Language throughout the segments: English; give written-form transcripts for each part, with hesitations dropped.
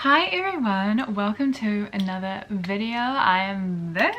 Hi everyone, welcome to another video. I am very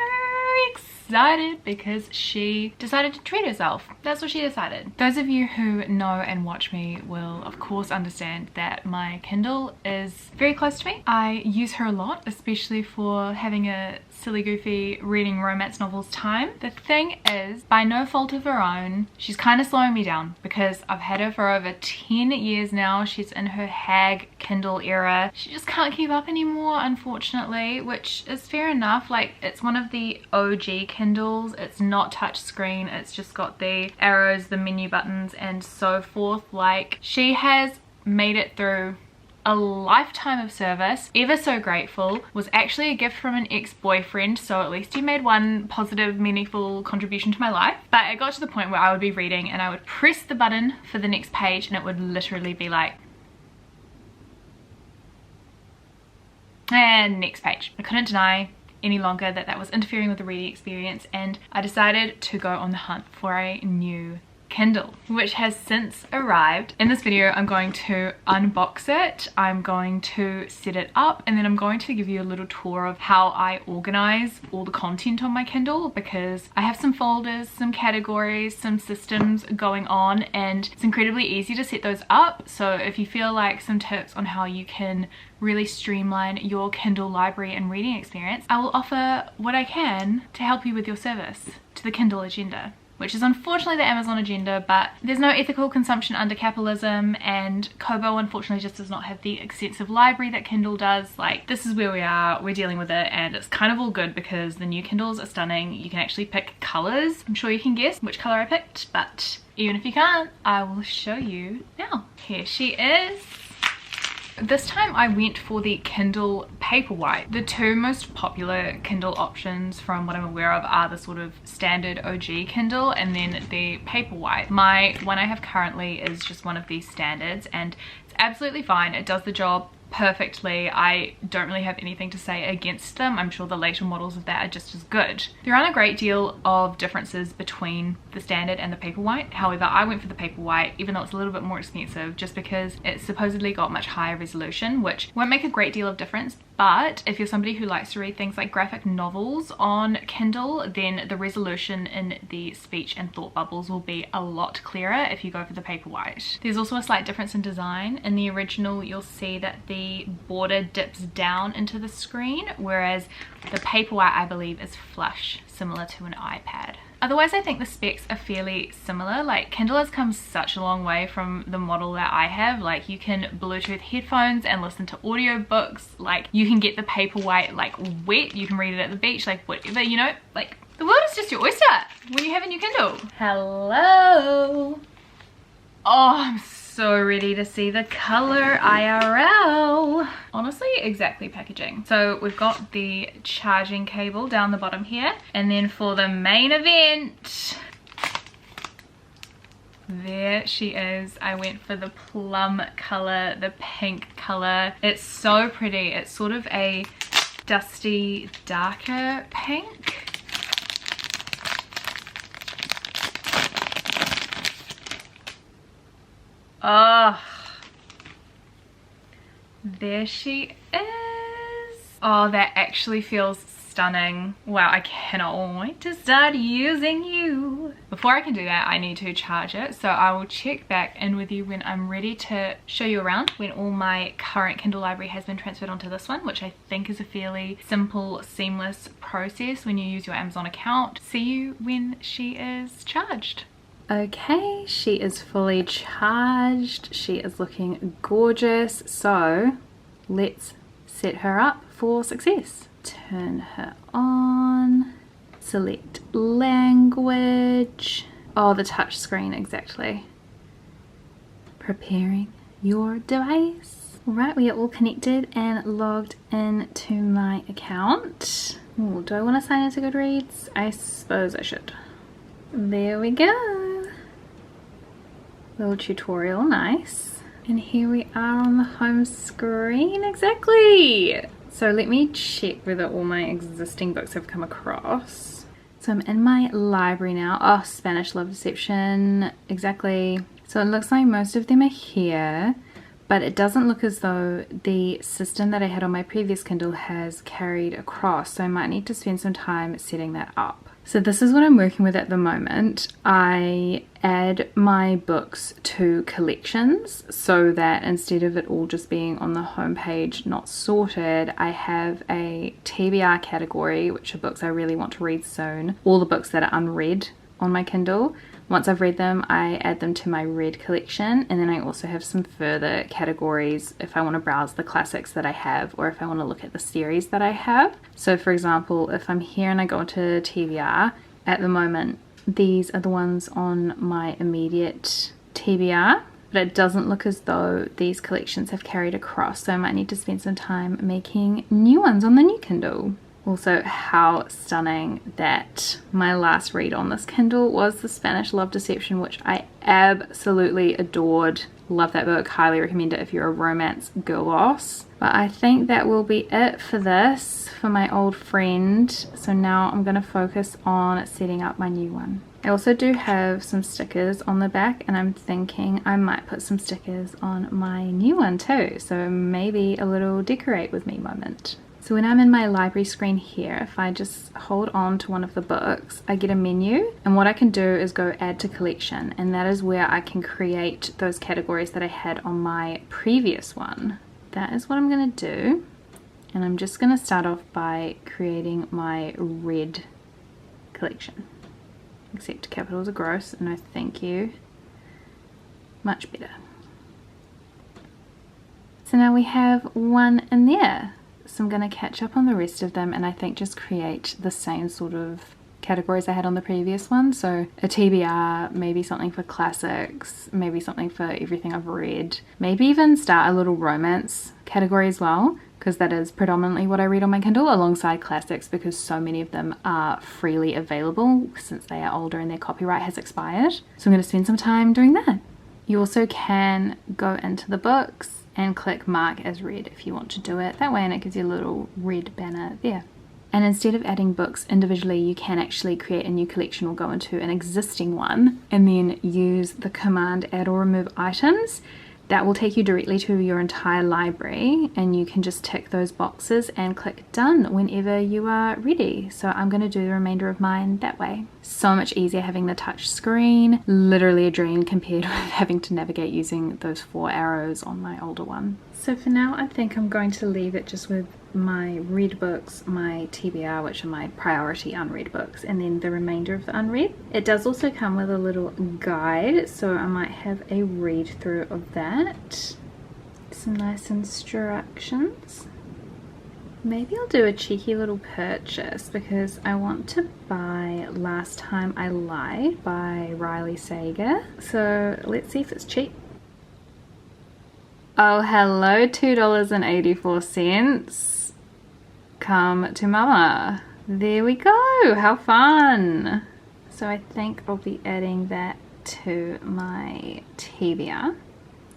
excited because she decided to treat herself. That's what she decided. Those of you who know and watch me will of course understand that my Kindle is very close to me. I use her a lot, especially for having a silly goofy reading romance novels time. The thing is, by no fault of her own, she's kind of slowing me down because I've had her for over 10 years now. She's in her hag Kindle era. She just can't keep up anymore, unfortunately, which is fair enough. Like, it's one of the OG Kindles. It's not touchscreen. It's just got the arrows, the menu buttons, and so forth. Like, she has made it through a lifetime of service. Ever so grateful. Was actually a gift from an ex-boyfriend, so at least he made one positive, meaningful contribution to my life. But it got to the point where I would be reading and I would press the button for the next page and it would literally be like, and next page. I couldn't deny any longer that that was interfering with the reading experience, and I decided to go on the hunt for a new Kindle, which has since arrived. In this video I'm going to unbox it, I'm going to set it up, and then I'm going to give you a little tour of how I organize all the content on my Kindle, because I have some folders, some categories, some systems going on, and it's incredibly easy to set those up. So if you feel like some tips on how you can really streamline your Kindle library and reading experience, I will offer what I can to help you with your service to the Kindle agenda, which is unfortunately the Amazon agenda, but there's no ethical consumption under capitalism, and Kobo unfortunately just does not have the extensive library that Kindle does. Like, this is where we are, we're dealing with it, and it's kind of all good because the new Kindles are stunning. You can actually pick colors. I'm sure you can guess which color I picked, but even if you can't, I will show you now. Here she is. This time I went for the Kindle Paperwhite. The two most popular Kindle options from what I'm aware of are the sort of standard OG Kindle and then the Paperwhite. My one I have currently is just one of these standards, and it's absolutely fine. It does the job perfectly. I don't really have anything to say against them. I'm sure the later models of that are just as good. There aren't a great deal of differences between the standard and the Paperwhite. However, I went for the Paperwhite, even though it's a little bit more expensive, just because it's supposedly got much higher resolution, which won't make a great deal of difference. But if you're somebody who likes to read things like graphic novels on Kindle, then the resolution in the speech and thought bubbles will be a lot clearer if you go for the Paperwhite. There's also a slight difference in design. In the original, you'll see that the border dips down into the screen, whereas the Paperwhite, I believe, is flush, similar to an iPad. Otherwise, I think the specs are fairly similar. Like, Kindle has come such a long way from the model that I have. Like, you can Bluetooth headphones and listen to audiobooks. Like, you can get the Paperwhite like wet, you can read it at the beach, like whatever, you know, like the world is just your oyster when you have a new Kindle. Hello. Oh, I'm so ready to see the color IRL. Honestly, exactly packaging. So we've got the charging cable down the bottom here, and then for the main event, there she is. I went for the plum color, the pink color. It's so pretty. It's sort of a dusty, darker pink. Oh, there she is. Oh, that actually feels stunning. Wow, I cannot wait to start using you. Before I can do that, I need to charge it, so I will check back in with you when I'm ready to show you around, when all my current Kindle library has been transferred onto this one, which I think is a fairly simple, seamless process when you use your Amazon account. See you when she is charged. Okay, she is fully charged. She is looking gorgeous. So let's set her up for success. Turn her on, select language. Oh, the touch screen, exactly. Preparing your device. All right, we are all connected and logged into my account. Ooh, do I want to sign into Goodreads? I suppose I should. There we go. Little tutorial, nice. And here we are on the home screen, exactly. So let me check whether all my existing books have come across. So I'm in my library now. Oh, Spanish Love Deception, exactly. So it looks like most of them are here, but it doesn't look as though the system that I had on my previous Kindle has carried across, so I might need to spend some time setting that up. So this is what I'm working with at the moment. I add my books to collections so that instead of it all just being on the homepage not sorted, I have a TBR category, which are books I really want to read soon, all the books that are unread on my Kindle. Once I've read them, I add them to my read collection, and then I also have some further categories if I want to browse the classics that I have, or if I want to look at the series that I have. So for example, if I'm here and I go into TBR, at the moment these are the ones on my immediate TBR, but it doesn't look as though these collections have carried across, so I might need to spend some time making new ones on the new Kindle. Also, how stunning that my last read on this Kindle was The Spanish Love Deception, which I absolutely adored. Love that book, highly recommend it if you're a romance girl boss. But I think that will be it for this, for my old friend. So now I'm going to focus on setting up my new one. I also do have some stickers on the back, and I'm thinking I might put some stickers on my new one too. So maybe a little decorate with me moment. So when I'm in my library screen here, if I just hold on to one of the books, I get a menu, and what I can do is go add to collection, and that is where I can create those categories that I had on my previous one. That is what I'm going to do, and I'm just going to start off by creating my red collection. Except capitals are gross, no thank you. Much better. So now we have one in there. So I'm going to catch up on the rest of them, and I think just create the same sort of categories I had on the previous one. So a TBR, maybe something for classics, maybe something for everything I've read, maybe even start a little romance category as well, because that is predominantly what I read on my Kindle, alongside classics, because so many of them are freely available since they are older and their copyright has expired. So I'm going to spend some time doing that. You also can go into the books and click mark as read if you want to do it that way, and it gives you a little red banner there. And instead of adding books individually, you can actually create a new collection or go into an existing one and then use the command add or remove items. That will take you directly to your entire library, and you can just tick those boxes and click done whenever you are ready. So I'm going to do the remainder of mine that way. So much easier having the touch screen, literally a dream compared with having to navigate using those 4 arrows on my older one. So for now, I think I'm going to leave it just with my read books, my TBR, which are my priority unread books, and then the remainder of the unread. It does also come with a little guide, so I might have a read through of that. Some nice instructions. Maybe I'll do a cheeky little purchase because I want to buy Last Time I Lied by Riley Sager. So let's see if it's cheap. Oh, hello, $2.84. Come to mama. There we go. How fun. So I think I'll be adding that to my TBR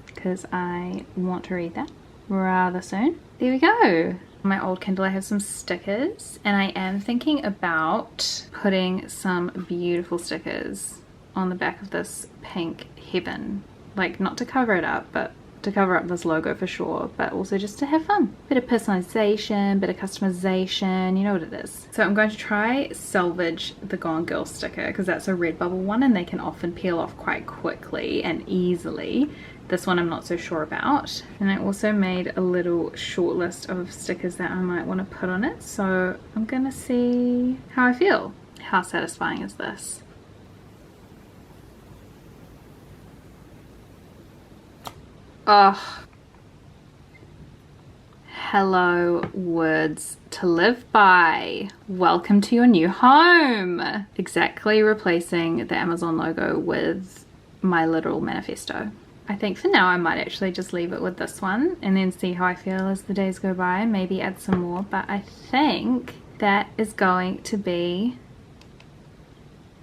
because I want to read that rather soon. There we go. On my old Kindle I have some stickers, and I am thinking about putting some beautiful stickers on the back of this pink heaven. Like, not to cover it up, but to cover up this logo for sure, but also just to have fun. Bit of personalization, bit of customization, you know what it is. So I'm going to try salvage the Gone Girl sticker because that's a Redbubble one and they can often peel off quite quickly and easily. This one I'm not so sure about. And I also made a little short list of stickers that I might want to put on it, so I'm gonna see how I feel. How satisfying is this? Oh, hello words to live by. Welcome to your new home. Exactly replacing the Amazon logo with my literal manifesto. I think for now I might actually just leave it with this one and then see how I feel as the days go by, maybe add some more, but I think that is going to be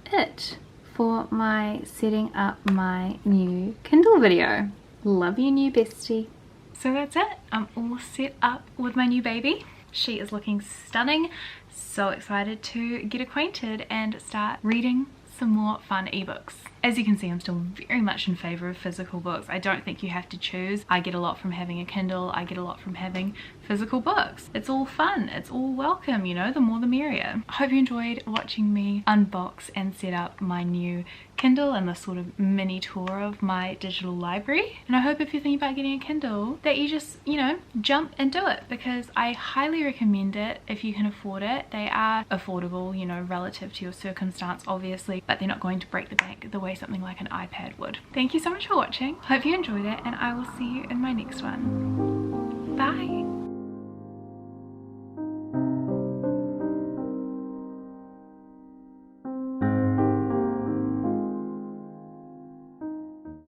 it for my setting up my new Kindle video. Love you, new bestie. So that's it. I'm all set up with my new baby. She is looking stunning. So excited to get acquainted and start reading some more fun ebooks. as you can see, I'm still very much in favor of physical books. I don't think you have to choose. I get a lot from having a Kindle. I get a lot from having physical books. It's all fun. It's all welcome, you know, the more the merrier. I hope you enjoyed watching me unbox and set up my new Kindle and this sort of mini tour of my digital library. And I hope if you're thinking about getting a Kindle that you just, you know, jump and do it, because I highly recommend it if you can afford it. They are affordable, you know, relative to your circumstance obviously, but they're not going to break the bank the way something like an iPad would. Thank you so much for watching. Hope you enjoyed it, and I will see you in my next one.